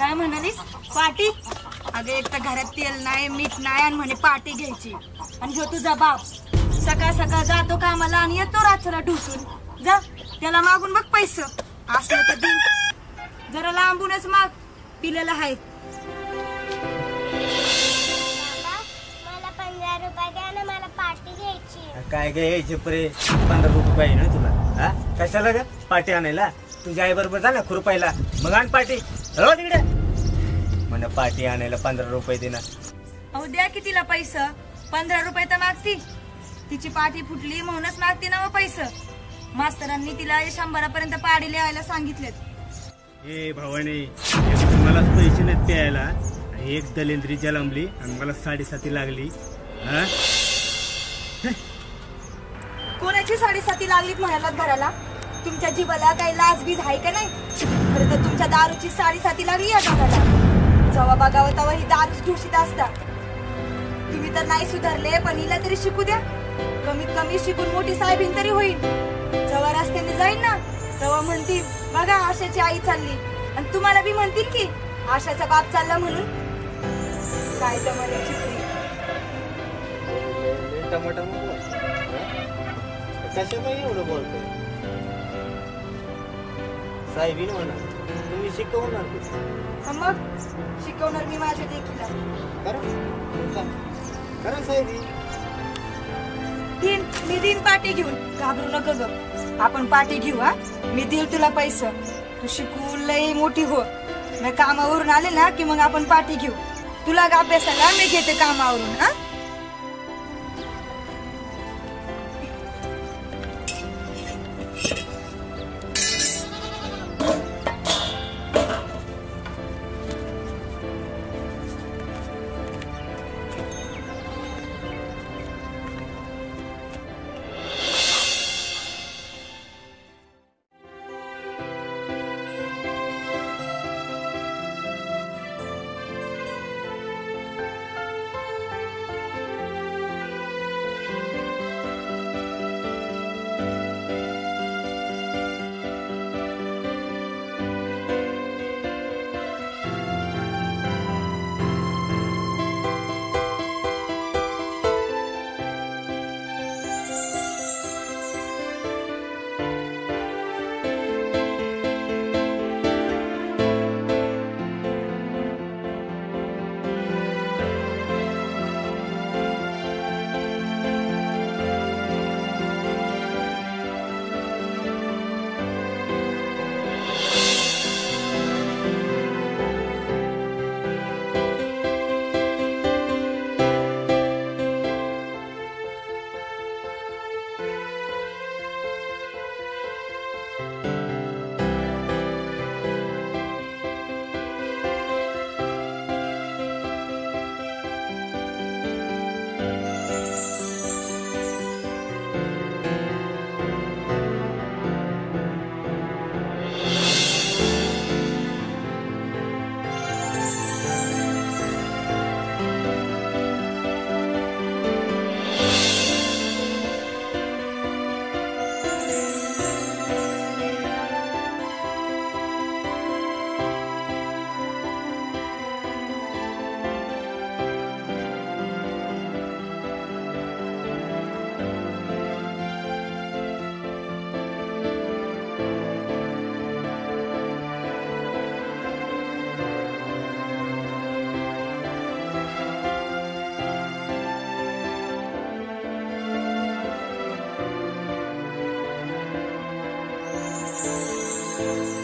काय म्हणालीस? पार्टी? अगं एक तर घरात तेल नाही, मीठ नाही आणि म्हणे पार्टी घ्यायची. आणि ह्यो तुझा बाप सकाळ सकाळ जातो कामाला आणि येतो रात्रीला ढुसून. जा त्याला मागून बघ पैसे असलं तर दिन. जरा लांबूनच माग, पिलेला आहे. मला 15 रुपये द्या ना, मला पार्टी घ्यायची. काय घ्यायचे परे? 15 रुपये पाहिजे ना तुला? हा कशाला ग पार्टी आणायला? तुझ्या आई बरोबर जा ना खुरपायला, मग आण पार्टी. हो तिकडे म्हण पार्टी आणायला 15 रुपये देणार. अहो द्या की तिला पैसे. 15 रुपये तर मागती. तिची पाठी फुटली म्हणूनच मागते ना पैसे. मास्तरांनी तिला 100 पर्यंत पाडी लिहायला सांगितलेत. ए भवानी, मलाच पैसे नाहीत प्यायला. एक दलेंद्री जलमली आणि मला 7.5 लागली. कोणाची 7.5 लागलीत म्हणालात घराला? तुमच्या जीवाला काही लाज बीज आहे का नाही? खरं तर तुमच्या दारूची 7.5 लागली या घराला. जेव्हा बघावं तेव्हा ही दारूच दूषित असता. तुम्ही तर नाही सुधारले, पण हिला तरी शिकू द्या. कमीत कमी शिकून मोठी साहेबीन तरी होईल. जेव्हा रस्त्याने जाईल ना तेव्हा म्हणतील बघा आशाची आई चालली. आणि तुम्हाला बी म्हणतील की आशाचा बाप चालला म्हणून. काय जमान्याची कशाला एवढं बोलतो? साहेबीन म्हणा, तुम्ही शिकवणार. मग शिकवणार मी माझ्या देखील. खरं साहेबी मी दिन पार्टी घेऊन. घाबरू नको ग, आपण पार्टी घेऊ. हा मी देईल तुला पैसे. तू शिकून लई मोठी हो. मी कामावरून आले ना की मग आपण पार्टी घेऊ. तुला ग अभ्यासाला मी घेते कामावरून. हा Thank you.